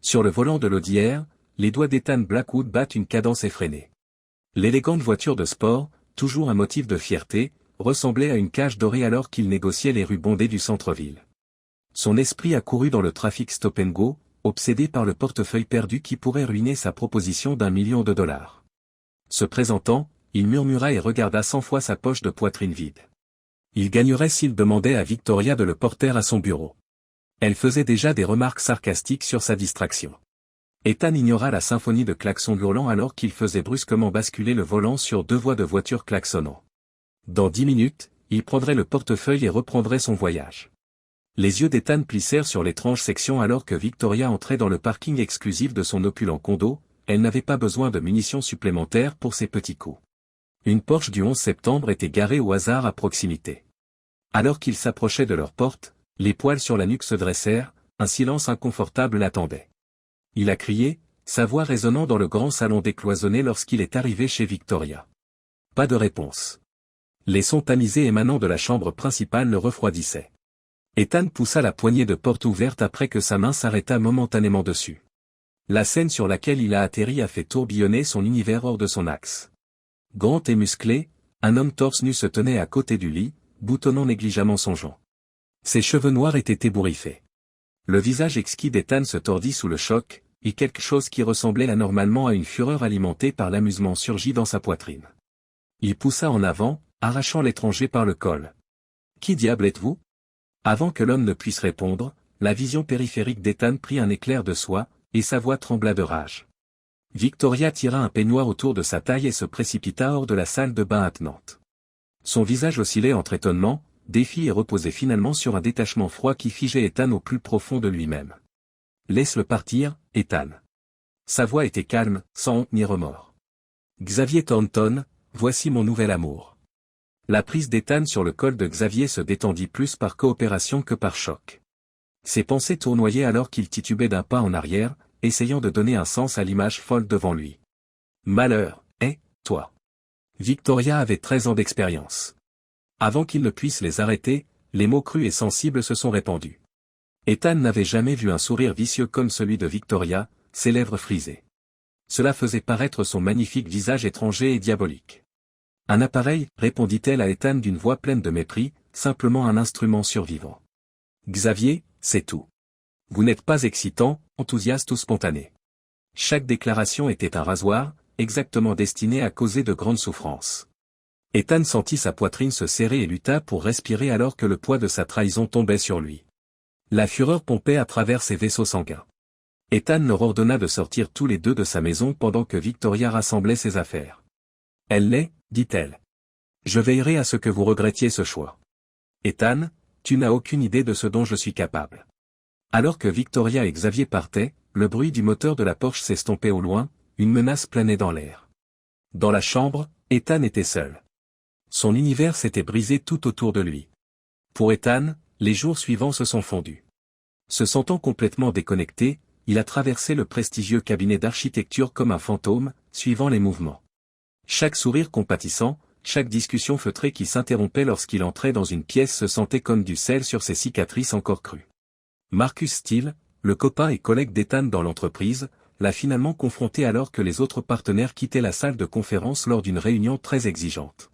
Sur le volant de l'Audi R, les doigts d'Ethan Blackwood battent une cadence effrénée. L'élégante voiture de sport, toujours un motif de fierté, ressemblait à une cage dorée alors qu'il négociait les rues bondées du centre-ville. Son esprit accourut dans le trafic stop-and-go, obsédé par le portefeuille perdu qui pourrait ruiner sa proposition d'1 million de dollars. Se présentant, il murmura et regarda 100 fois sa poche de poitrine vide. Il gagnerait s'il demandait à Victoria de le porter à son bureau. Elle faisait déjà des remarques sarcastiques sur sa distraction. Ethan ignora la symphonie de klaxons hurlants alors qu'il faisait brusquement basculer le volant sur 2 voies de voiture klaxonnant. Dans 10 minutes, il prendrait le portefeuille et reprendrait son voyage. Les yeux d'Ethan plissèrent sur l'étrange section alors que Victoria entrait dans le parking exclusif de son opulent condo. Elle n'avait pas besoin de munitions supplémentaires pour ses petits coups. Une Porsche du 11 septembre était garée au hasard à proximité. Alors qu'il s'approchait de leur porte, les poils sur la nuque se dressèrent, un silence inconfortable l'attendait. Il a crié, sa voix résonnant dans le grand salon décloisonné lorsqu'il est arrivé chez Victoria. Pas de réponse. Les sons tamisés émanant de la chambre principale le refroidissaient. Ethan poussa la poignée de porte ouverte après que sa main s'arrêta momentanément dessus. La scène sur laquelle il a atterri a fait tourbillonner son univers hors de son axe. Grand et musclé, un homme torse nu se tenait à côté du lit, boutonnant négligemment son jonc. Ses cheveux noirs étaient ébouriffés. Le visage exquis d'Ethan se tordit sous le choc, et quelque chose qui ressemblait anormalement à une fureur alimentée par l'amusement surgit dans sa poitrine. Il poussa en avant, arrachant l'étranger par le col. « Qui diable êtes-vous » Avant que l'homme ne puisse répondre, la vision périphérique d'Ethan prit un éclair de soie, et sa voix trembla de rage. Victoria tira un peignoir autour de sa taille et se précipita hors de la salle de bain attenante. Son visage oscillait entre étonnement, défi et reposait finalement sur un détachement froid qui figeait Ethan au plus profond de lui-même. « Laisse-le partir, Ethan. » Sa voix était calme, sans honte ni remords. « Xavier Thornton, voici mon nouvel amour. » La prise d'Ethan sur le col de Xavier se détendit plus par coopération que par choc. Ses pensées tournoyaient alors qu'il titubait d'un pas en arrière, essayant de donner un sens à l'image folle devant lui. Malheur, toi. Victoria avait 13 ans d'expérience. Avant qu'il ne puisse les arrêter, les mots crus et sensibles se sont répandus. Ethan n'avait jamais vu un sourire vicieux comme celui de Victoria, ses lèvres frisées. Cela faisait paraître son magnifique visage étranger et diabolique. Un appareil, répondit-elle à Ethan d'une voix pleine de mépris, simplement un instrument survivant. Xavier, c'est tout. Vous n'êtes pas excitant, enthousiaste ou spontané. Chaque déclaration était un rasoir, exactement destiné à causer de grandes souffrances. Ethan sentit sa poitrine se serrer et lutta pour respirer alors que le poids de sa trahison tombait sur lui. La fureur pompait à travers ses vaisseaux sanguins. Ethan leur ordonna de sortir tous les deux de sa maison pendant que Victoria rassemblait ses affaires. Elle l'est, dit-elle. Je veillerai à ce que vous regrettiez ce choix. Ethan, tu n'as aucune idée de ce dont je suis capable. Alors que Victoria et Xavier partaient, le bruit du moteur de la Porsche s'estompait au loin, une menace planait dans l'air. Dans la chambre, Ethan était seul. Son univers s'était brisé tout autour de lui. Pour Ethan, les jours suivants se sont fondus. Se sentant complètement déconnecté, il a traversé le prestigieux cabinet d'architecture comme un fantôme, suivant les mouvements. Chaque sourire compatissant, chaque discussion feutrée qui s'interrompait lorsqu'il entrait dans une pièce se sentait comme du sel sur ses cicatrices encore crues. Marcus Steele, le copain et collègue d'Ethan dans l'entreprise, l'a finalement confronté alors que les autres partenaires quittaient la salle de conférence lors d'une réunion très exigeante.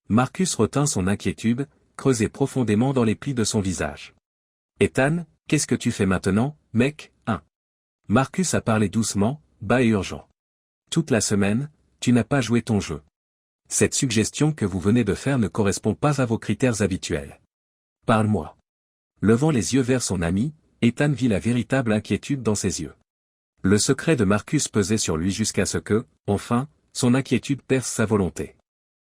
Marcus retint son inquiétude, creusée profondément dans les plis de son visage. « Ethan, qu'est-ce que tu fais maintenant, mec, hein ?» Marcus a parlé doucement, bas et urgent. « Toute la semaine, tu n'as pas joué ton jeu. Cette suggestion que vous venez de faire ne correspond pas à vos critères habituels. Parle-moi. » Levant les yeux vers son ami, Ethan vit la véritable inquiétude dans ses yeux. Le secret de Marcus pesait sur lui jusqu'à ce que, enfin, son inquiétude perce sa volonté.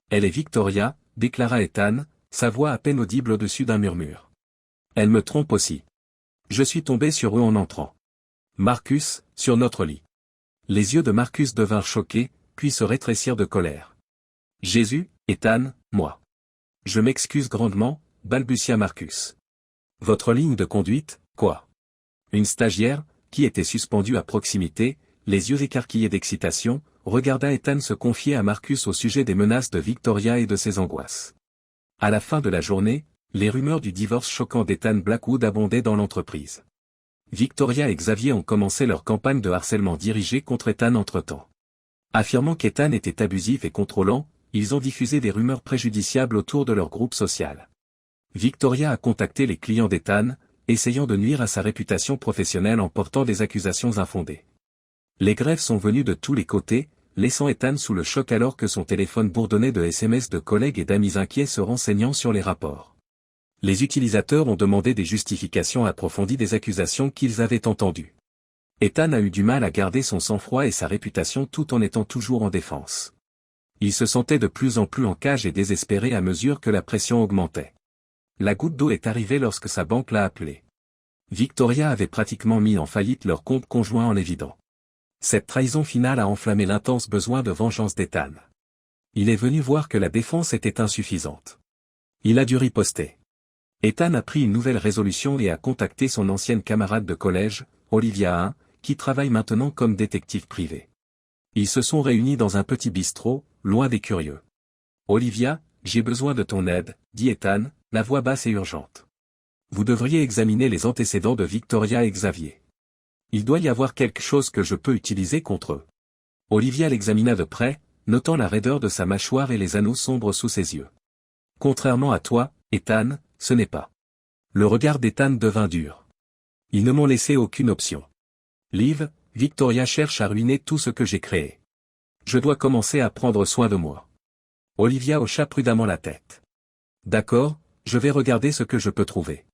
« Elle est Victoria, » déclara Ethan, sa voix à peine audible au-dessus d'un murmure. « Elle me trompe aussi. Je suis tombé sur eux en entrant. Marcus, sur notre lit. » Les yeux de Marcus devinrent choqués, puis se rétrécirent de colère. « Jésus, Ethan, moi. Je m'excuse grandement, » balbutia Marcus. « Votre ligne de conduite, quoi ?» Une stagiaire, qui était suspendue à proximité, les yeux écarquillés d'excitation, regarda Ethan se confier à Marcus au sujet des menaces de Victoria et de ses angoisses. À la fin de la journée, les rumeurs du divorce choquant d'Ethan Blackwood abondaient dans l'entreprise. Victoria et Xavier ont commencé leur campagne de harcèlement dirigée contre Ethan entre-temps. Affirmant qu'Ethan était abusif et contrôlant, ils ont diffusé des rumeurs préjudiciables autour de leur groupe social. Victoria a contacté les clients d'Ethan, essayant de nuire à sa réputation professionnelle en portant des accusations infondées. Les grèves sont venues de tous les côtés, laissant Ethan sous le choc alors que son téléphone bourdonnait de SMS de collègues et d'amis inquiets se renseignant sur les rapports. Les utilisateurs ont demandé des justifications approfondies des accusations qu'ils avaient entendues. Ethan a eu du mal à garder son sang-froid et sa réputation tout en étant toujours en défense. Il se sentait de plus en plus en cage et désespéré à mesure que la pression augmentait. La goutte d'eau est arrivée lorsque sa banque l'a appelé. Victoria avait pratiquement mis en faillite leur compte conjoint en l'évident. Cette trahison finale a enflammé l'intense besoin de vengeance d'Ethan. Il est venu voir que la défense était insuffisante. Il a dû riposter. Ethan a pris une nouvelle résolution et a contacté son ancienne camarade de collège, Olivia, qui travaille maintenant comme détective privé. Ils se sont réunis dans un petit bistrot, loin des curieux. Olivia, j'ai besoin de ton aide, dit Ethan, la voix basse et urgente. Vous devriez examiner les antécédents de Victoria et Xavier. Il doit y avoir quelque chose que je peux utiliser contre eux. Olivia l'examina de près, notant la raideur de sa mâchoire et les anneaux sombres sous ses yeux. Contrairement à toi, Ethan, ce n'est pas. Le regard d'Ethan devint dur. Ils ne m'ont laissé aucune option. Liv, Victoria cherche à ruiner tout ce que j'ai créé. Je dois commencer à prendre soin de moi. Olivia hocha prudemment la tête. D'accord, je vais regarder ce que je peux trouver.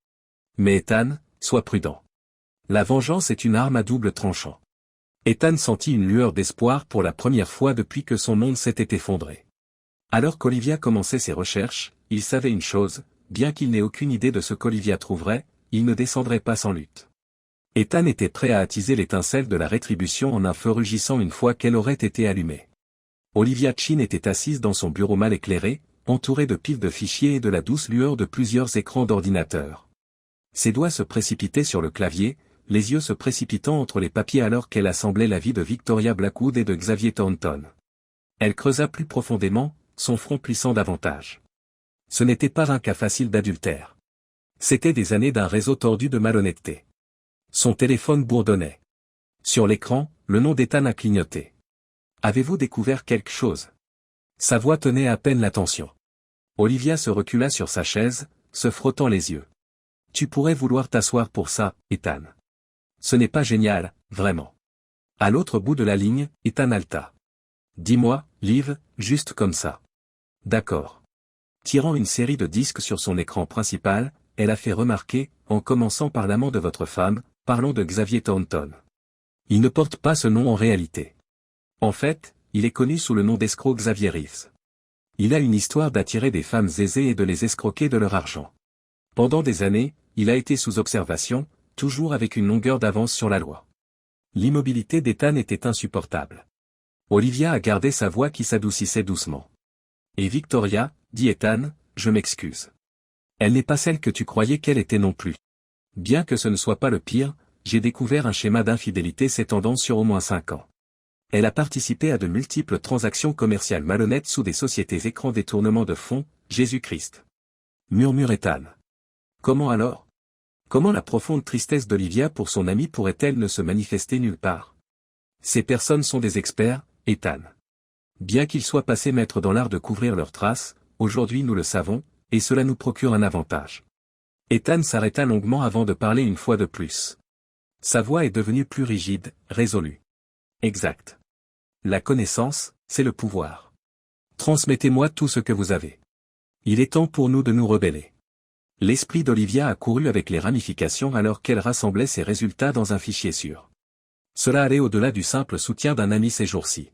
Mais Ethan, sois prudent. La vengeance est une arme à double tranchant. Ethan sentit une lueur d'espoir pour la première fois depuis que son monde s'était effondré. Alors qu'Olivia commençait ses recherches, il savait une chose, bien qu'il n'ait aucune idée de ce qu'Olivia trouverait, il ne descendrait pas sans lutte. Ethan était prêt à attiser l'étincelle de la rétribution en un feu rugissant une fois qu'elle aurait été allumée. Olivia Chin était assise dans son bureau mal éclairé, entourée de piles de fichiers et de la douce lueur de plusieurs écrans d'ordinateur. Ses doigts se précipitaient sur le clavier, les yeux se précipitant entre les papiers alors qu'elle assemblait la vie de Victoria Blackwood et de Xavier Thornton. Elle creusa plus profondément, son front plissant davantage. Ce n'était pas un cas facile d'adultère. C'étaient des années d'un réseau tordu de malhonnêteté. Son téléphone bourdonnait. Sur l'écran, le nom d'Ethan a clignoté. Avez-vous découvert quelque chose? Sa voix tenait à peine l'attention. Olivia se recula sur sa chaise, se frottant les yeux. Tu pourrais vouloir t'asseoir pour ça, Ethan. Ce n'est pas génial, vraiment. À l'autre bout de la ligne, Ethan halta. Dis-moi, Liv, juste comme ça. D'accord. Tirant une série de disques sur son écran principal, elle a fait remarquer, en commençant par l'amant de votre femme, parlons de Xavier Thornton. Il ne porte pas ce nom en réalité. En fait, il est connu sous le nom d'escroc Xavier Reeves. Il a une histoire d'attirer des femmes aisées et de les escroquer de leur argent. Pendant des années, il a été sous observation, toujours avec une longueur d'avance sur la loi. L'immobilité d'Ethan était insupportable. Olivia a gardé sa voix qui s'adoucissait doucement. Et Victoria, dit Ethan, je m'excuse. Elle n'est pas celle que tu croyais qu'elle était non plus. Bien que ce ne soit pas le pire, j'ai découvert un schéma d'infidélité s'étendant sur au moins 5 ans. Elle a participé à de multiples transactions commerciales malhonnêtes sous des sociétés écrans détournement de fonds, Jésus-Christ. Murmure Ethan. Comment alors? Comment la profonde tristesse d'Olivia pour son ami pourrait-elle ne se manifester nulle part? Ces personnes sont des experts, Ethan. Bien qu'ils soient passés maîtres dans l'art de couvrir leurs traces, aujourd'hui nous le savons, et cela nous procure un avantage. Ethan s'arrêta longuement avant de parler une fois de plus. Sa voix est devenue plus rigide, résolue. Exact. La connaissance, c'est le pouvoir. Transmettez-moi tout ce que vous avez. Il est temps pour nous de nous rebeller. L'esprit d'Olivia a couru avec les ramifications alors qu'elle rassemblait ses résultats dans un fichier sûr. Cela allait au-delà du simple soutien d'un ami ces jours-ci.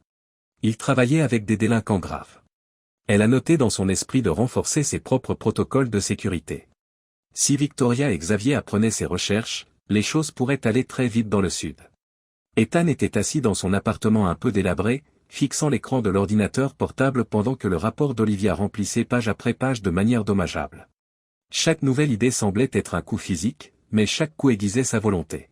Il travaillait avec des délinquants graves. Elle a noté dans son esprit de renforcer ses propres protocoles de sécurité. Si Victoria et Xavier apprenaient ses recherches, les choses pourraient aller très vite dans le sud. Ethan était assis dans son appartement un peu délabré, fixant l'écran de l'ordinateur portable pendant que le rapport d'Olivia remplissait page après page de manière dommageable. Chaque nouvelle idée semblait être un coup physique, mais chaque coup aiguisait sa volonté.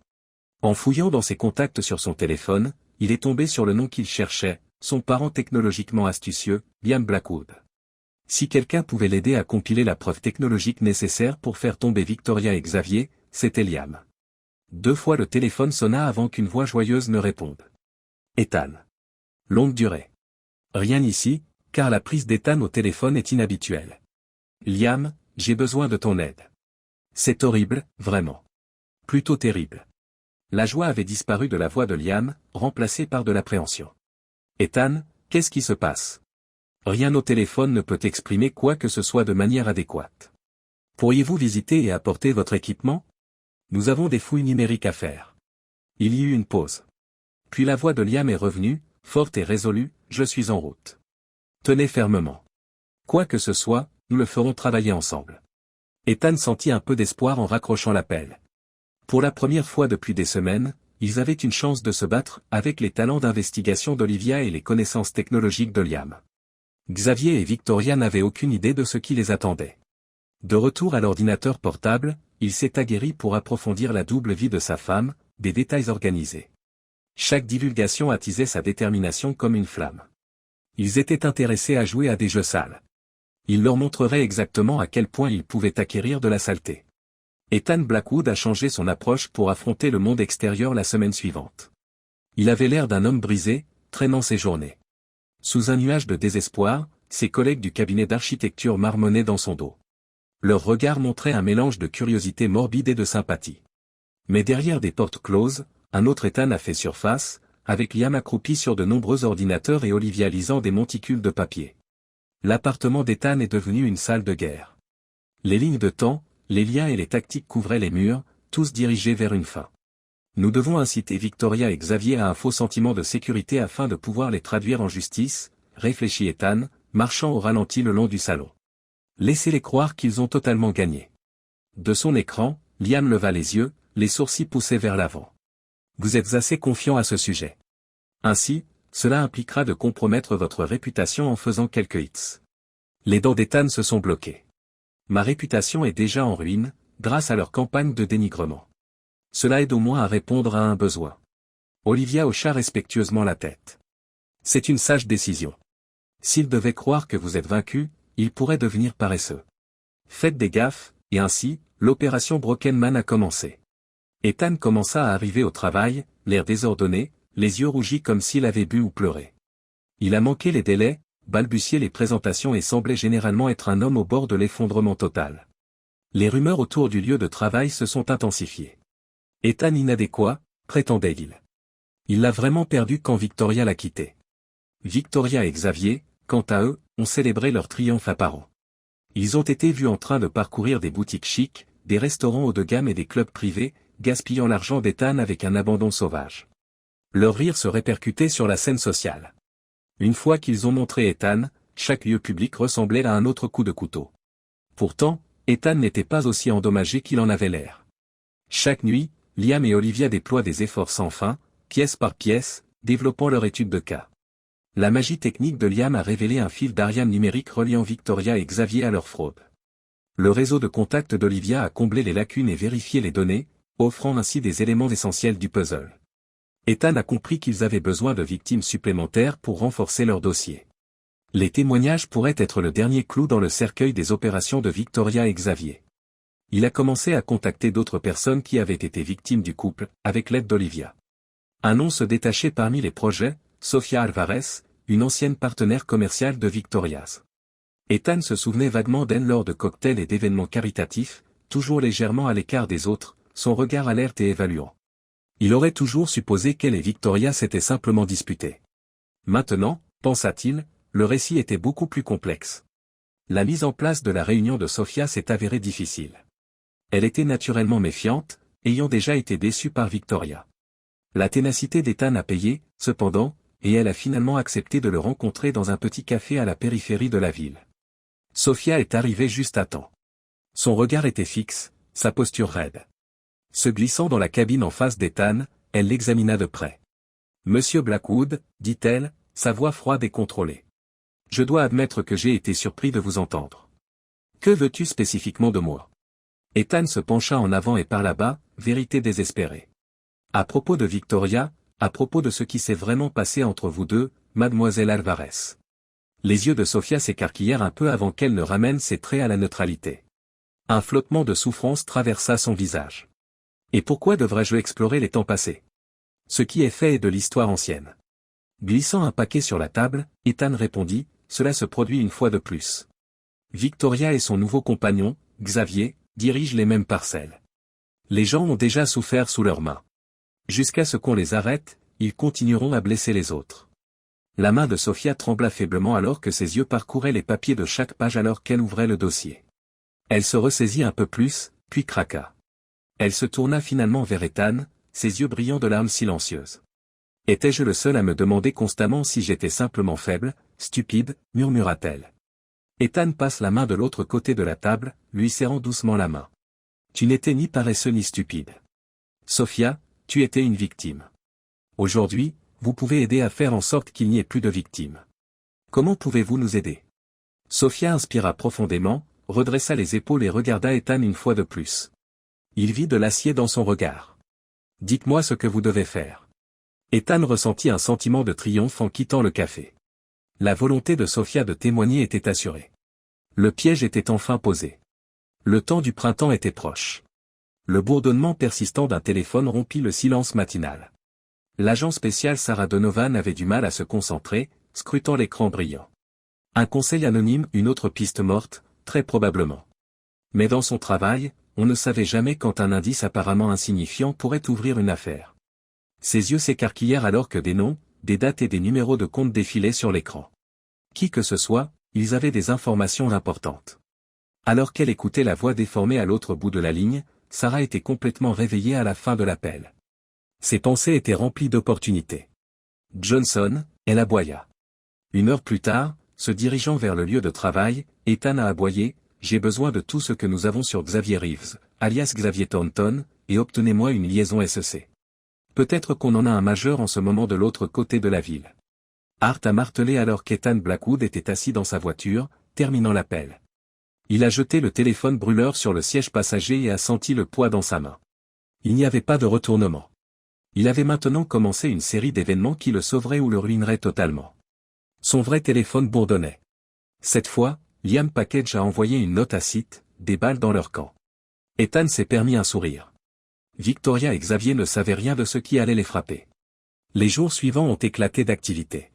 En fouillant dans ses contacts sur son téléphone, il est tombé sur le nom qu'il cherchait, son parent technologiquement astucieux, Liam Blackwood. Si quelqu'un pouvait l'aider à compiler la preuve technologique nécessaire pour faire tomber Victoria et Xavier, c'était Liam. 2 fois le téléphone sonna avant qu'une voix joyeuse ne réponde. Ethan. Longue durée. Rien ici, car la prise d'Ethan au téléphone est inhabituelle. Liam, j'ai besoin de ton aide. C'est horrible, vraiment. Plutôt terrible. La joie avait disparu de la voix de Liam, remplacée par de l'appréhension. Ethan, qu'est-ce qui se passe? Rien au téléphone ne peut exprimer quoi que ce soit de manière adéquate. Pourriez-vous visiter et apporter votre équipement? Nous avons des fouilles numériques à faire. Il y eut une pause. Puis la voix de Liam est revenue, forte et résolue, je suis en route. Tenez fermement. Quoi que ce soit, nous le ferons travailler ensemble. Ethan sentit un peu d'espoir en raccrochant l'appel. Pour la première fois depuis des semaines, ils avaient une chance de se battre avec les talents d'investigation d'Olivia et les connaissances technologiques de Liam. Xavier et Victoria n'avaient aucune idée de ce qui les attendait. De retour à l'ordinateur portable, il s'est aguerri pour approfondir la double vie de sa femme, des détails organisés. Chaque divulgation attisait sa détermination comme une flamme. Ils étaient intéressés à jouer à des jeux sales. Il leur montrerait exactement à quel point ils pouvaient acquérir de la saleté. Ethan Blackwood a changé son approche pour affronter le monde extérieur la semaine suivante. Il avait l'air d'un homme brisé, traînant ses journées. Sous un nuage de désespoir, ses collègues du cabinet d'architecture marmonnaient dans son dos. Leur regard montrait un mélange de curiosité morbide et de sympathie. Mais derrière des portes closes, un autre Ethan a fait surface, avec Liam accroupi sur de nombreux ordinateurs et Olivia lisant des monticules de papier. L'appartement d'Ethan est devenu une salle de guerre. Les lignes de temps, les liens et les tactiques couvraient les murs, tous dirigés vers une fin. Nous devons inciter Victoria et Xavier à un faux sentiment de sécurité afin de pouvoir les traduire en justice, réfléchit Ethan, marchant au ralenti le long du salon. Laissez-les croire qu'ils ont totalement gagné. De son écran, Liam leva les yeux, les sourcils poussés vers l'avant. Vous êtes assez confiant à ce sujet. Ainsi, cela impliquera de compromettre votre réputation en faisant quelques hits. Les dents d'Ethan se sont bloquées. Ma réputation est déjà en ruine, grâce à leur campagne de dénigrement. Cela aide au moins à répondre à un besoin. Olivia hocha respectueusement la tête. C'est une sage décision. S'ils devaient croire que vous êtes vaincu, ils pourraient devenir paresseux. Faites des gaffes, et ainsi, l'opération Broken Man a commencé. Ethan commença à arriver au travail, l'air désordonné, les yeux rougis comme s'il avait bu ou pleuré. Il a manqué les délais, balbutié les présentations et semblait généralement être un homme au bord de l'effondrement total. Les rumeurs autour du lieu de travail se sont intensifiées. Ethan inadéquat, prétendait-il. Il l'a vraiment perdu quand Victoria l'a quitté. Victoria et Xavier, quant à eux, ont célébré leur triomphe apparent. Ils ont été vus en train de parcourir des boutiques chics, des restaurants haut de gamme et des clubs privés, gaspillant l'argent d'Ethan avec un abandon sauvage. Leur rire se répercutait sur la scène sociale. Une fois qu'ils ont montré Ethan, chaque lieu public ressemblait à un autre coup de couteau. Pourtant, Ethan n'était pas aussi endommagé qu'il en avait l'air. Chaque nuit, Liam et Olivia déploient des efforts sans fin, pièce par pièce, développant leur étude de cas. La magie technique de Liam a révélé un fil d'Ariane numérique reliant Victoria et Xavier à leur fraude. Le réseau de contacts d'Olivia a comblé les lacunes et vérifié les données, offrant ainsi des éléments essentiels du puzzle. Ethan a compris qu'ils avaient besoin de victimes supplémentaires pour renforcer leur dossier. Les témoignages pourraient être le dernier clou dans le cercueil des opérations de Victoria et Xavier. Il a commencé à contacter d'autres personnes qui avaient été victimes du couple, avec l'aide d'Olivia. Un nom se détachait parmi les projets, Sofia Alvarez, une ancienne partenaire commerciale de Victoria's. Ethan se souvenait vaguement d'elle lors de cocktails et d'événements caritatifs, toujours légèrement à l'écart des autres, son regard alerte et évaluant. Il aurait toujours supposé qu'elle et Victoria s'étaient simplement disputées. Maintenant, pensa-t-il, le récit était beaucoup plus complexe. La mise en place de la réunion de Sofia s'est avérée difficile. Elle était naturellement méfiante, ayant déjà été déçue par Victoria. La ténacité d'Ethan a payé, cependant, et elle a finalement accepté de le rencontrer dans un petit café à la périphérie de la ville. Sofia est arrivée juste à temps. Son regard était fixe, sa posture raide. Se glissant dans la cabine en face d'Ethan, elle l'examina de près. « Monsieur Blackwood, dit-elle, sa voix froide et contrôlée. Je dois admettre que j'ai été surpris de vous entendre. Que veux-tu spécifiquement de moi ?» Ethan se pencha en avant et parla bas, vérité désespérée. « À propos de Victoria, à propos de ce qui s'est vraiment passé entre vous deux, mademoiselle Alvarez. » Les yeux de Sofia s'écarquillèrent un peu avant qu'elle ne ramène ses traits à la neutralité. Un flottement de souffrance traversa son visage. Et pourquoi devrais-je explorer les temps passés? Ce qui est fait est de l'histoire ancienne. Glissant un paquet sur la table, Ethan répondit, cela se produit une fois de plus. Victoria et son nouveau compagnon, Xavier, dirigent les mêmes parcelles. Les gens ont déjà souffert sous leurs mains. Jusqu'à ce qu'on les arrête, ils continueront à blesser les autres. La main de Sophia trembla faiblement alors que ses yeux parcouraient les papiers de chaque page alors qu'elle ouvrait le dossier. Elle se ressaisit un peu plus, puis craqua. Elle se tourna finalement vers Ethan, ses yeux brillants de larmes silencieuses. Étais-je le seul à me demander constamment si j'étais simplement faible, stupide, murmura-t-elle. Ethan passe la main de l'autre côté de la table, lui serrant doucement la main. Tu n'étais ni paresseux ni stupide. Sophia, tu étais une victime. Aujourd'hui, vous pouvez aider à faire en sorte qu'il n'y ait plus de victimes. Comment pouvez-vous nous aider? Sophia inspira profondément, redressa les épaules et regarda Ethan une fois de plus. Il vit de l'acier dans son regard. Dites-moi ce que vous devez faire. Ethan ressentit un sentiment de triomphe en quittant le café. La volonté de Sophia de témoigner était assurée. Le piège était enfin posé. Le temps du printemps était proche. Le bourdonnement persistant d'un téléphone rompit le silence matinal. L'agent spécial Sarah Donovan avait du mal à se concentrer, scrutant l'écran brillant. Un conseil anonyme, une autre piste morte, très probablement. Mais dans son travail, on ne savait jamais quand un indice apparemment insignifiant pourrait ouvrir une affaire. Ses yeux s'écarquillèrent alors que des noms, des dates et des numéros de compte défilaient sur l'écran. Qui que ce soit, ils avaient des informations importantes. Alors qu'elle écoutait la voix déformée à l'autre bout de la ligne, Sarah était complètement réveillée à la fin de l'appel. Ses pensées étaient remplies d'opportunités. Johnson, elle aboya. 1 heure plus tard, se dirigeant vers le lieu de travail, Ethan a aboyé, j'ai besoin de tout ce que nous avons sur Xavier Reeves, alias Xavier Thornton, et obtenez-moi une liaison SEC. Peut-être qu'on en a un majeur en ce moment de l'autre côté de la ville. Hart a martelé alors qu'Ethan Blackwood était assis dans sa voiture, terminant l'appel. Il a jeté le téléphone brûleur sur le siège passager et a senti le poids dans sa main. Il n'y avait pas de retournement. Il avait maintenant commencé une série d'événements qui le sauveraient ou le ruineraient totalement. Son vrai téléphone bourdonnait. Cette fois, Liam Package a envoyé une note à Sid, des balles dans leur camp. Ethan s'est permis un sourire. Victoria et Xavier ne savaient rien de ce qui allait les frapper. Les jours suivants ont éclaté d'activité.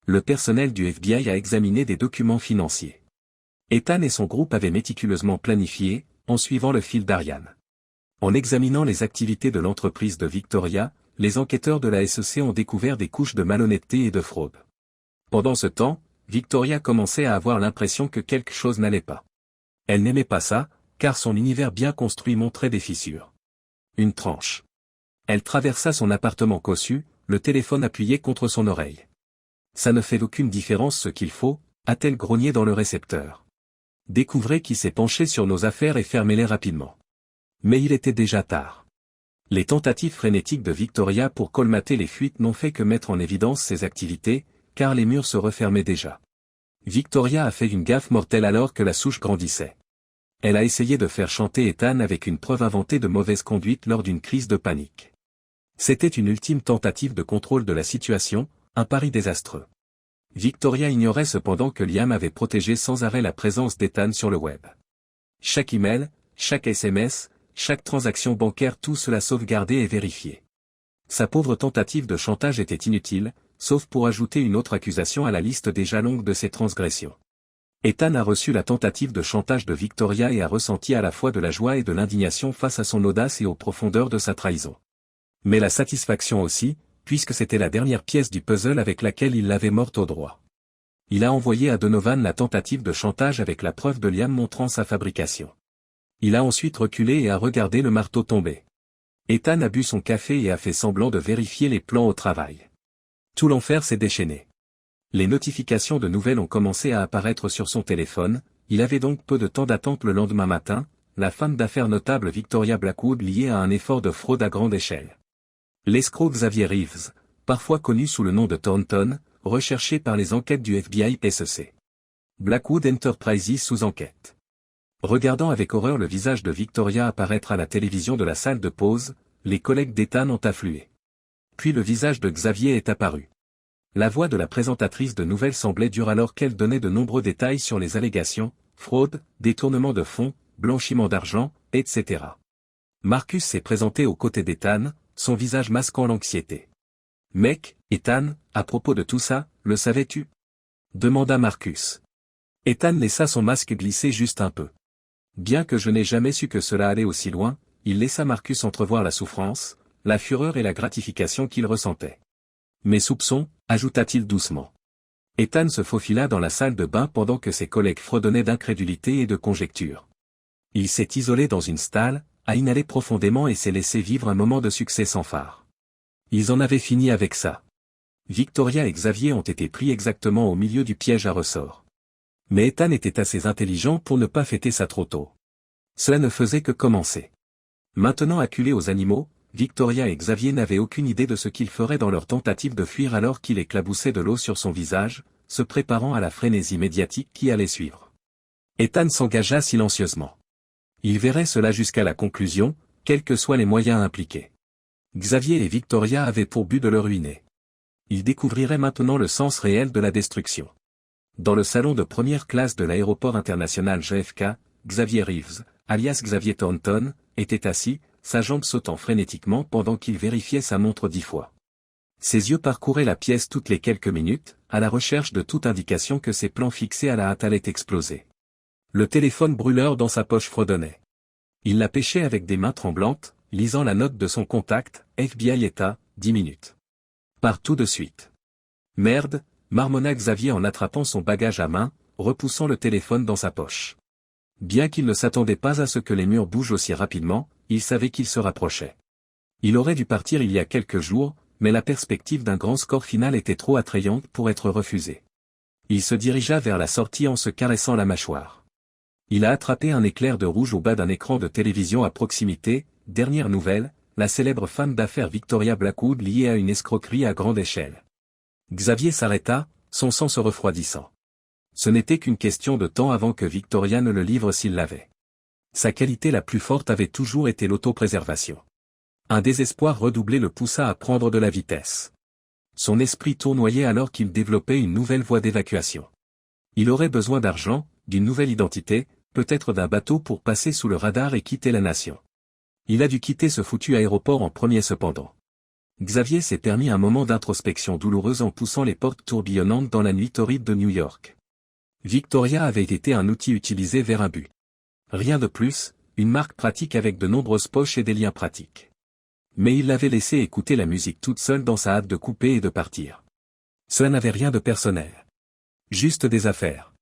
Le personnel du FBI a examiné des documents financiers. Ethan et son groupe avaient méticuleusement planifié, en suivant le fil d'Ariane. En examinant les activités de l'entreprise de Victoria, les enquêteurs de la SEC ont découvert des couches de malhonnêteté et de fraude. Pendant ce temps, Victoria commençait à avoir l'impression que quelque chose n'allait pas. Elle n'aimait pas ça, car son univers bien construit montrait des fissures. Une tranche. Elle traversa son appartement cossu, le téléphone appuyé contre son oreille. Ça ne fait aucune différence ce qu'il faut, a-t-elle grogné dans le récepteur. Découvrez qui s'est penché sur nos affaires et fermez-les rapidement. Mais il était déjà tard. Les tentatives frénétiques de Victoria pour colmater les fuites n'ont fait que mettre en évidence ses activités, car les murs se refermaient déjà. Victoria a fait une gaffe mortelle alors que la souche grandissait. Elle a essayé de faire chanter Ethan avec une preuve inventée de mauvaise conduite lors d'une crise de panique. C'était une ultime tentative de contrôle de la situation, un pari désastreux. Victoria ignorait cependant que Liam avait protégé sans arrêt la présence d'Ethan sur le web. Chaque email, chaque SMS, chaque transaction bancaire, tout cela sauvegardé et vérifié. Sa pauvre tentative de chantage était inutile, sauf pour ajouter une autre accusation à la liste déjà longue de ses transgressions. Ethan a reçu la tentative de chantage de Victoria et a ressenti à la fois de la joie et de l'indignation face à son audace et aux profondeurs de sa trahison. Mais la satisfaction aussi, puisque c'était la dernière pièce du puzzle avec laquelle il l'avait morte au droit. Il a envoyé à Donovan la tentative de chantage avec la preuve de Liam montrant sa fabrication. Il a ensuite reculé et a regardé le marteau tomber. Ethan a bu son café et a fait semblant de vérifier les plans au travail. Tout l'enfer s'est déchaîné. Les notifications de nouvelles ont commencé à apparaître sur son téléphone, il avait donc peu de temps d'attente le lendemain matin, la femme d'affaires notable Victoria Blackwood liée à un effort de fraude à grande échelle. L'escroc Xavier Reeves, parfois connu sous le nom de Thornton, recherché par les enquêtes du FBI SEC. Blackwood Enterprises sous enquête. Regardant avec horreur le visage de Victoria apparaître à la télévision de la salle de pause, les collègues d'Ethan ont afflué. Puis le visage de Xavier est apparu. La voix de la présentatrice de nouvelles semblait dure alors qu'elle donnait de nombreux détails sur les allégations, fraude, détournement de fonds, blanchiment d'argent, etc. Marcus s'est présenté aux côtés d'Ethan, son visage masquant l'anxiété. « Mec, Ethan, à propos de tout ça, le savais-tu » demanda Marcus. Ethan laissa son masque glisser juste un peu. Bien que je n'ai jamais su que cela allait aussi loin, il laissa Marcus entrevoir la souffrance, la fureur et la gratification qu'il ressentait. Mes soupçons, ajouta-t-il doucement. Ethan se faufila dans la salle de bain pendant que ses collègues fredonnaient d'incrédulité et de conjectures. Il s'est isolé dans une stalle, a inhalé profondément et s'est laissé vivre un moment de succès sans phare. Ils en avaient fini avec ça. Victoria et Xavier ont été pris exactement au milieu du piège à ressort. Mais Ethan était assez intelligent pour ne pas fêter ça trop tôt. Cela ne faisait que commencer. Maintenant acculés aux animaux, Victoria et Xavier n'avaient aucune idée de ce qu'ils feraient dans leur tentative de fuir alors qu'il éclaboussait de l'eau sur son visage, se préparant à la frénésie médiatique qui allait suivre. Ethan s'engagea silencieusement. Il verrait cela jusqu'à la conclusion, quels que soient les moyens impliqués. Xavier et Victoria avaient pour but de le ruiner. Ils découvriraient maintenant le sens réel de la destruction. Dans le salon de première classe de l'aéroport international JFK, Xavier Reeves, alias Xavier Thornton, était assis, sa jambe sautant frénétiquement pendant qu'il vérifiait sa montre 10 fois. Ses yeux parcouraient la pièce toutes les quelques minutes, à la recherche de toute indication que ses plans fixés à la hâte allaient exploser. Le téléphone brûleur dans sa poche fredonnait. Il la pêchait avec des mains tremblantes, lisant la note de son contact, FBI état, 10 minutes. Pars tout de suite. Merde, marmonna Xavier en attrapant son bagage à main, repoussant le téléphone dans sa poche. Bien qu'il ne s'attendait pas à ce que les murs bougent aussi rapidement, il savait qu'il se rapprochait. Il aurait dû partir il y a quelques jours, mais la perspective d'un grand score final était trop attrayante pour être refusée. Il se dirigea vers la sortie en se caressant la mâchoire. Il a attrapé un éclair de rouge au bas d'un écran de télévision à proximité. Dernière nouvelle, la célèbre femme d'affaires Victoria Blackwood liée à une escroquerie à grande échelle. Xavier s'arrêta, son sang se refroidissant. Ce n'était qu'une question de temps avant que Victoria ne le livre s'il l'avait. Sa qualité la plus forte avait toujours été l'autopréservation. Un désespoir redoublé le poussa à prendre de la vitesse. Son esprit tournoyait alors qu'il développait une nouvelle voie d'évacuation. Il aurait besoin d'argent, d'une nouvelle identité, peut-être d'un bateau pour passer sous le radar et quitter la nation. Il a dû quitter ce foutu aéroport en premier cependant. Xavier s'est permis un moment d'introspection douloureuse en poussant les portes tourbillonnantes dans la nuit torride de New York. Victoria avait été un outil utilisé vers un but. Rien de plus, une marque pratique avec de nombreuses poches et des liens pratiques. Mais il l'avait laissé écouter la musique toute seule dans sa hâte de couper et de partir. Cela n'avait rien de personnel. Juste des affaires.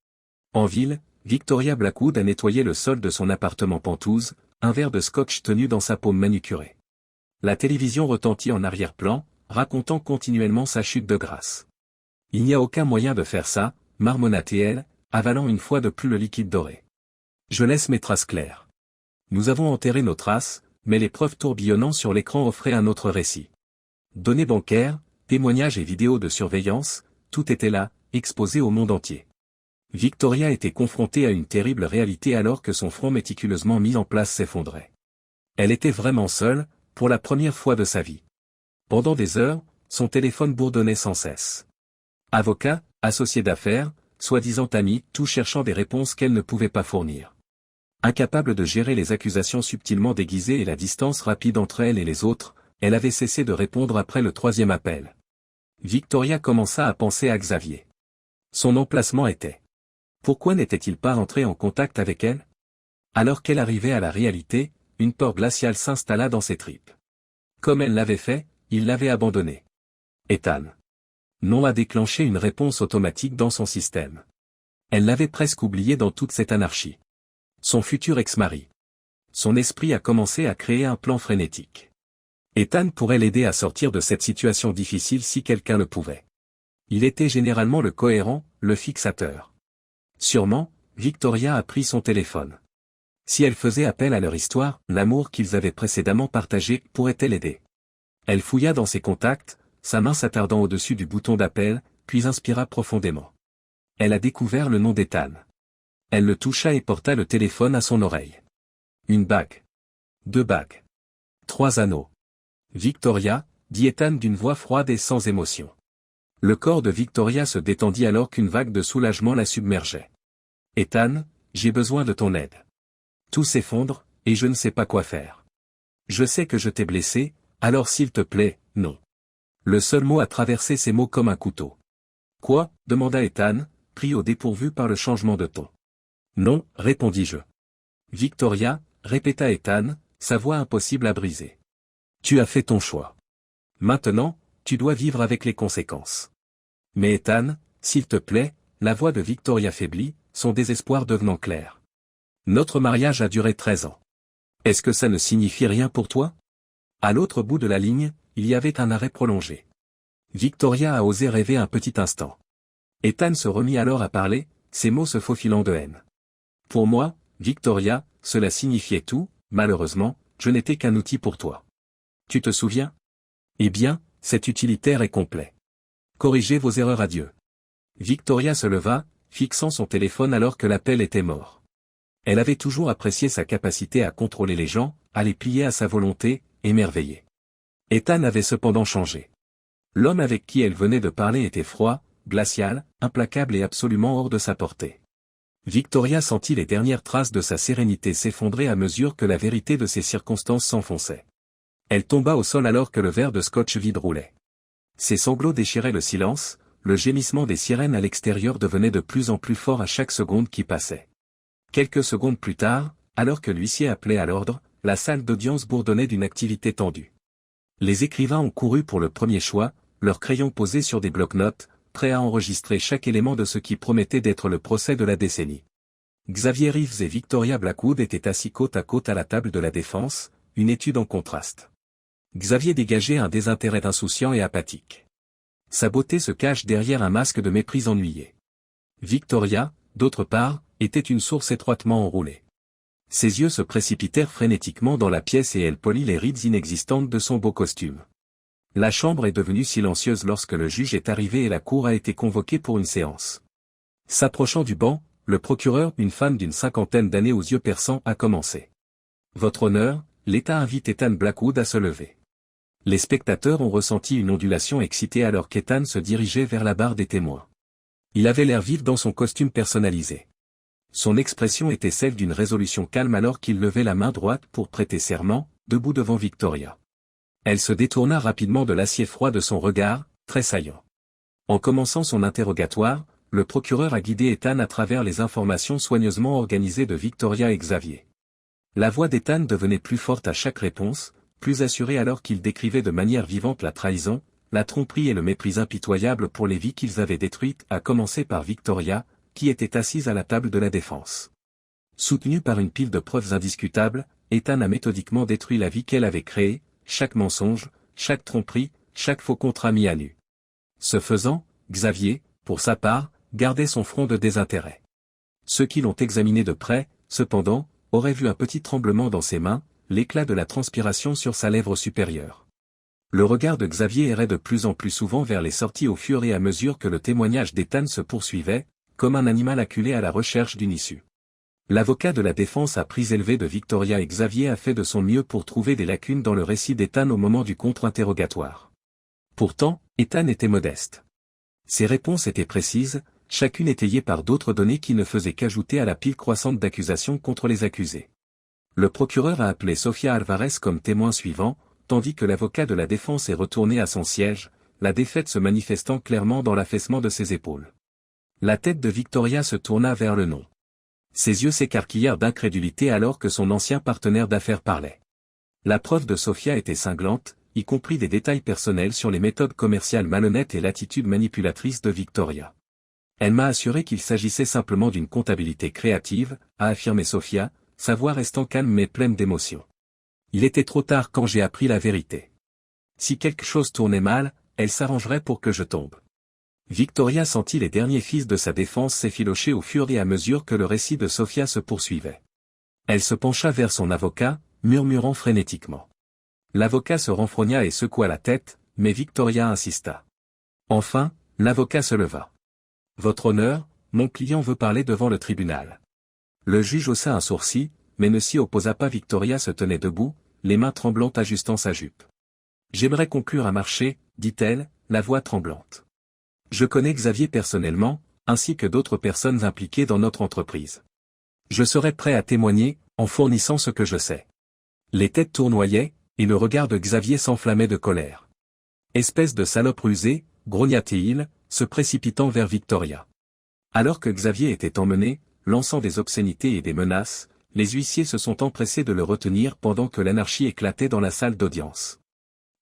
En ville, Victoria Blackwood a nettoyé le sol de son appartement Penthouse, un verre de scotch tenu dans sa paume manucurée. La télévision retentit en arrière-plan, racontant continuellement sa chute de grâce. Il n'y a aucun moyen de faire ça, marmonna-t-elle, avalant une fois de plus le liquide doré. Je laisse mes traces claires. Nous avons enterré nos traces, mais les preuves tourbillonnant sur l'écran offraient un autre récit. Données bancaires, témoignages et vidéos de surveillance, tout était là, exposé au monde entier. Victoria était confrontée à une terrible réalité alors que son front méticuleusement mis en place s'effondrait. Elle était vraiment seule, pour la première fois de sa vie. Pendant des heures, son téléphone bourdonnait sans cesse. Avocats, associés d'affaires, soi-disant amis, tout cherchant des réponses qu'elle ne pouvait pas fournir. Incapable de gérer les accusations subtilement déguisées et la distance rapide entre elle et les autres, elle avait cessé de répondre après le 3e appel. Victoria commença à penser à Xavier. Son emplacement était. Pourquoi n'était-il pas rentré en contact avec elle? Alors qu'elle arrivait à la réalité, une peur glaciale s'installa dans ses tripes. Comme elle l'avait fait, il l'avait abandonné. Ethan. Non a déclenché une réponse automatique dans son système. Elle l'avait presque oublié dans toute cette anarchie. Son futur ex-mari. Son esprit a commencé à créer un plan frénétique. Ethan pourrait l'aider à sortir de cette situation difficile si quelqu'un le pouvait. Il était généralement le cohérent, le fixateur. Sûrement, Victoria a pris son téléphone. Si elle faisait appel à leur histoire, l'amour qu'ils avaient précédemment partagé, pourrait-elle aider? Elle fouilla dans ses contacts, sa main s'attardant au-dessus du bouton d'appel, puis inspira profondément. Elle a découvert le nom d'Ethan. Elle le toucha et porta le téléphone à son oreille. Une bague. 2 bagues. 3 anneaux. Victoria, dit Ethan d'une voix froide et sans émotion. Le corps de Victoria se détendit alors qu'une vague de soulagement la submergeait. Ethan, j'ai besoin de ton aide. Tout s'effondre, et je ne sais pas quoi faire. Je sais que je t'ai blessé, alors s'il te plaît, non. Le seul mot a traversé ses mots comme un couteau. Quoi? Demanda Ethan, pris au dépourvu par le changement de ton. Non, répondis-je. Victoria, répéta Ethan, sa voix impossible à briser. Tu as fait ton choix. Maintenant, tu dois vivre avec les conséquences. Mais Ethan, s'il te plaît, la voix de Victoria faiblit, son désespoir devenant clair. Notre mariage a duré 13 ans. Est-ce que ça ne signifie rien pour toi? À l'autre bout de la ligne, il y avait un arrêt prolongé. Victoria a osé rêver un petit instant. Ethan se remit alors à parler, ses mots se faufilant de haine. Pour moi, Victoria, cela signifiait tout, malheureusement, je n'étais qu'un outil pour toi. Tu te souviens? Eh bien, c'est utilitaire et complet. Corrigez vos erreurs, adieu. Victoria se leva, fixant son téléphone alors que l'appel était mort. Elle avait toujours apprécié sa capacité à contrôler les gens, à les plier à sa volonté, émerveillée. Ethan avait cependant changé. L'homme avec qui elle venait de parler était froid, glacial, implacable et absolument hors de sa portée. Victoria sentit les dernières traces de sa sérénité s'effondrer à mesure que la vérité de ces circonstances s'enfonçait. Elle tomba au sol alors que le verre de scotch vide roulait. Ses sanglots déchiraient le silence, le gémissement des sirènes à l'extérieur devenait de plus en plus fort à chaque seconde qui passait. Quelques secondes plus tard, alors que l'huissier appelait à l'ordre, la salle d'audience bourdonnait d'une activité tendue. Les écrivains ont couru pour le premier choix, leurs crayons posés sur des bloc-notes, prêts à enregistrer chaque élément de ce qui promettait d'être le procès de la décennie. Xavier Reeves et Victoria Blackwood étaient assis côte à côte à la table de la défense, une étude en contraste. Xavier dégageait un désintérêt insouciant et apathique. Sa beauté se cache derrière un masque de mépris ennuyé. Victoria, d'autre part, était une source étroitement enroulée. Ses yeux se précipitèrent frénétiquement dans la pièce et elle polit les rides inexistantes de son beau costume. La chambre est devenue silencieuse lorsque le juge est arrivé et la cour a été convoquée pour une séance. S'approchant du banc, le procureur, une femme d'une cinquantaine d'années aux yeux perçants, a commencé. Votre honneur, l'État invite Ethan Blackwood à se lever. Les spectateurs ont ressenti une ondulation excitée alors qu'Ethan se dirigeait vers la barre des témoins. Il avait l'air vif dans son costume personnalisé. Son expression était celle d'une résolution calme alors qu'il levait la main droite pour prêter serment, debout devant Victoria. Elle se détourna rapidement de l'acier froid de son regard, tressaillant. En commençant son interrogatoire, le procureur a guidé Ethan à travers les informations soigneusement organisées de Victoria et Xavier. La voix d'Ethan devenait plus forte à chaque réponse, plus assurée alors qu'il décrivait de manière vivante la trahison, la tromperie et le mépris impitoyable pour les vies qu'ils avaient détruites, à commencer par Victoria, qui était assise à la table de la défense. Soutenu par une pile de preuves indiscutables, Ethan a méthodiquement détruit la vie qu'elle avait créée, chaque mensonge, chaque tromperie, chaque faux contrat mis à nu. Ce faisant, Xavier, pour sa part, gardait son front de désintérêt. Ceux qui l'ont examiné de près, cependant, auraient vu un petit tremblement dans ses mains, l'éclat de la transpiration sur sa lèvre supérieure. Le regard de Xavier errait de plus en plus souvent vers les sorties au fur et à mesure que le témoignage d'Ethan se poursuivait, comme un animal acculé à la recherche d'une issue. L'avocat de la défense à prix élevé de Victoria et Xavier a fait de son mieux pour trouver des lacunes dans le récit d'Ethan au moment du contre-interrogatoire. Pourtant, Ethan était modeste. Ses réponses étaient précises, chacune étayée par d'autres données qui ne faisaient qu'ajouter à la pile croissante d'accusations contre les accusés. Le procureur a appelé Sofia Alvarez comme témoin suivant, tandis que l'avocat de la défense est retourné à son siège, la défaite se manifestant clairement dans l'affaissement de ses épaules. La tête de Victoria se tourna vers le non. Ses yeux s'écarquillèrent d'incrédulité alors que son ancien partenaire d'affaires parlait. La preuve de Sofia était cinglante, y compris des détails personnels sur les méthodes commerciales malhonnêtes et l'attitude manipulatrice de Victoria. Elle m'a assuré qu'il s'agissait simplement d'une comptabilité créative, a affirmé Sofia, sa voix restant calme mais pleine d'émotion. Il était trop tard quand j'ai appris la vérité. Si quelque chose tournait mal, elle s'arrangerait pour que je tombe. Victoria sentit les derniers fils de sa défense s'effilocher au fur et à mesure que le récit de Sofia se poursuivait. Elle se pencha vers son avocat, murmurant frénétiquement. L'avocat se renfrogna et secoua la tête, mais Victoria insista. Enfin, l'avocat se leva. Votre honneur, mon client veut parler devant le tribunal. Le juge haussa un sourcil, mais ne s'y opposa pas. Victoria se tenait debout, les mains tremblantes ajustant sa jupe. J'aimerais conclure un marché, dit-elle, la voix tremblante. Je connais Xavier personnellement, ainsi que d'autres personnes impliquées dans notre entreprise. Je serai prêt à témoigner, en fournissant ce que je sais. Les têtes tournoyaient, et le regard de Xavier s'enflammait de colère. Espèce de salope rusée, grogna-t-il, se précipitant vers Victoria. Alors que Xavier était emmené, lançant des obscénités et des menaces, les huissiers se sont empressés de le retenir pendant que l'anarchie éclatait dans la salle d'audience.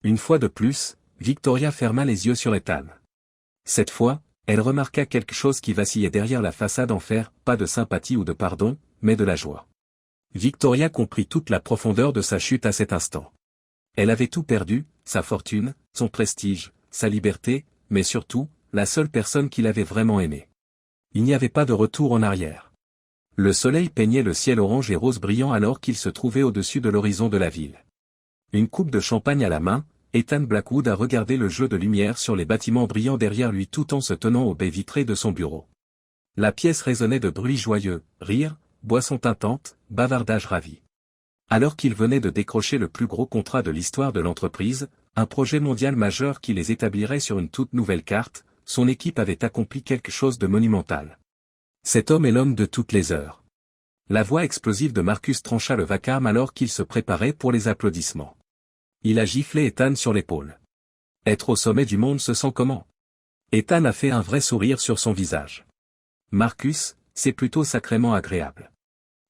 Une fois de plus, Victoria ferma les yeux sur Ethan. Cette fois, elle remarqua quelque chose qui vacillait derrière la façade en fer, pas de sympathie ou de pardon, mais de la joie. Victoria comprit toute la profondeur de sa chute à cet instant. Elle avait tout perdu, sa fortune, son prestige, sa liberté, mais surtout, la seule personne qu'il avait vraiment aimée. Il n'y avait pas de retour en arrière. Le soleil peignait le ciel orange et rose brillant alors qu'il se trouvait au-dessus de l'horizon de la ville. Une coupe de champagne à la main, Ethan Blackwood a regardé le jeu de lumière sur les bâtiments brillants derrière lui tout en se tenant aux baies vitrées de son bureau. La pièce résonnait de bruits joyeux, rires, boissons tintantes, bavardages ravis. Alors qu'il venait de décrocher le plus gros contrat de l'histoire de l'entreprise, un projet mondial majeur qui les établirait sur une toute nouvelle carte, son équipe avait accompli quelque chose de monumental. Cet homme est l'homme de toutes les heures. La voix explosive de Marcus trancha le vacarme alors qu'il se préparait pour les applaudissements. Il a giflé Ethan sur l'épaule. Être au sommet du monde se sent comment? Ethan a fait un vrai sourire sur son visage. Marcus, c'est plutôt sacrément agréable.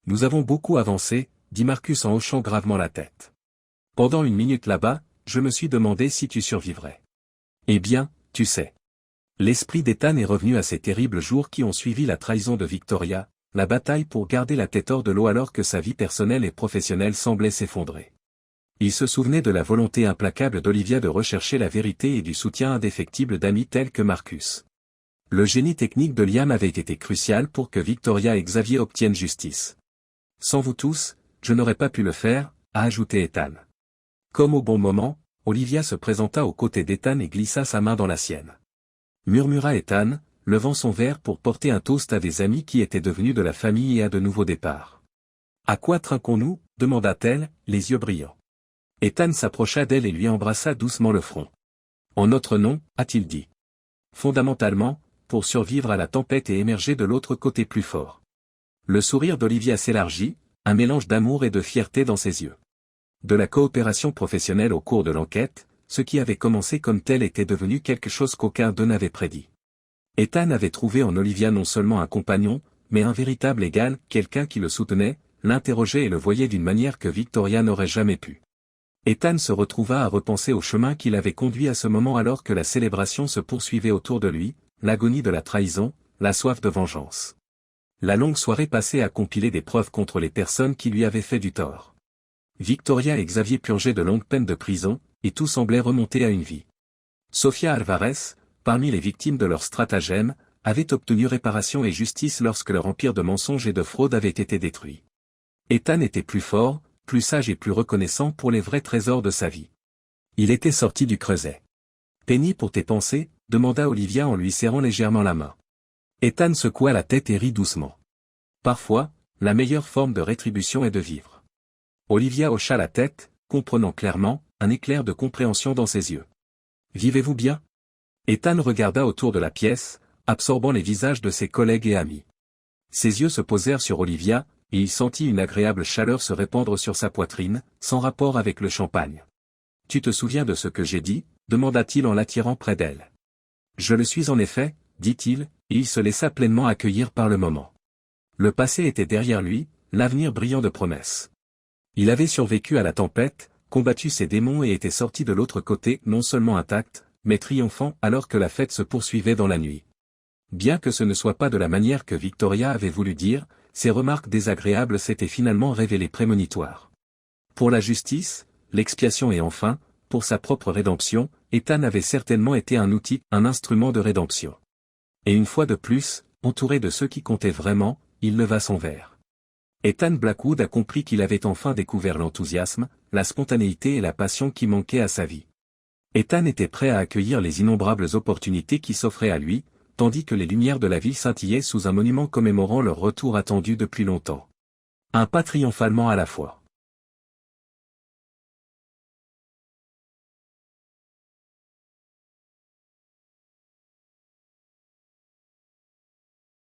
Nous avons beaucoup avancé, dit Marcus en hochant gravement la tête. Pendant une minute là-bas, je me suis demandé si tu survivrais. Eh bien, tu sais. L'esprit d'Ethan est revenu à ces terribles jours qui ont suivi la trahison de Victoria, la bataille pour garder la tête hors de l'eau alors que sa vie personnelle et professionnelle semblait s'effondrer. Il se souvenait de la volonté implacable d'Olivia de rechercher la vérité et du soutien indéfectible d'amis tels que Marcus. Le génie technique de Liam avait été crucial pour que Victoria et Xavier obtiennent justice. Sans vous tous, je n'aurais pas pu le faire, a ajouté Ethan. Comme au bon moment, Olivia se présenta aux côtés d'Ethan et glissa sa main dans la sienne. Murmura Ethan, levant son verre pour porter un toast à des amis qui étaient devenus de la famille et à de nouveaux départs. À quoi trinquons-nous, demanda-t-elle, les yeux brillants. Ethan s'approcha d'elle et lui embrassa doucement le front. En notre nom, a-t-il dit. Fondamentalement, pour survivre à la tempête et émerger de l'autre côté plus fort. Le sourire d'Olivia s'élargit, un mélange d'amour et de fierté dans ses yeux. De la coopération professionnelle au cours de l'enquête, ce qui avait commencé comme tel était devenu quelque chose qu'aucun d'eux n'avait prédit. Ethan avait trouvé en Olivia non seulement un compagnon, mais un véritable égal, quelqu'un qui le soutenait, l'interrogeait et le voyait d'une manière que Victoria n'aurait jamais pu. Ethan se retrouva à repenser au chemin qu'il avait conduit à ce moment alors que la célébration se poursuivait autour de lui, l'agonie de la trahison, la soif de vengeance. La longue soirée passée à compiler des preuves contre les personnes qui lui avaient fait du tort. Victoria et Xavier purgeaient de longues peines de prison, et tout semblait remonter à une vie. Sofia Alvarez, parmi les victimes de leur stratagème, avait obtenu réparation et justice lorsque leur empire de mensonges et de fraude avait été détruit. Ethan était plus fort, plus sage et plus reconnaissant pour les vrais trésors de sa vie. Il était sorti du creuset. Penny pour tes pensées, demanda Olivia en lui serrant légèrement la main. Ethan secoua la tête et rit doucement. Parfois, la meilleure forme de rétribution est de vivre. Olivia hocha la tête, comprenant clairement, un éclair de compréhension dans ses yeux. Vivez-vous bien? Ethan regarda autour de la pièce, absorbant les visages de ses collègues et amis. Ses yeux se posèrent sur Olivia, et il sentit une agréable chaleur se répandre sur sa poitrine, sans rapport avec le champagne. Tu te souviens de ce que j'ai dit? Demanda-t-il en l'attirant près d'elle. Je le suis en effet, dit-il, et il se laissa pleinement accueillir par le moment. Le passé était derrière lui, l'avenir brillant de promesses. Il avait survécu à la tempête, combattu ses démons et était sorti de l'autre côté non seulement intact, mais triomphant alors que la fête se poursuivait dans la nuit. Bien que ce ne soit pas de la manière que Victoria avait voulu dire, ces remarques désagréables s'étaient finalement révélées prémonitoires. Pour la justice, l'expiation et enfin, pour sa propre rédemption, Ethan avait certainement été un outil, un instrument de rédemption. Et une fois de plus, entouré de ceux qui comptaient vraiment, il leva son verre. Ethan Blackwood a compris qu'il avait enfin découvert l'enthousiasme, la spontanéité et la passion qui manquaient à sa vie. Ethan était prêt à accueillir les innombrables opportunités qui s'offraient à lui, tandis que les lumières de la ville scintillaient sous un monument commémorant leur retour attendu depuis longtemps. Un pas triomphalement à la fois.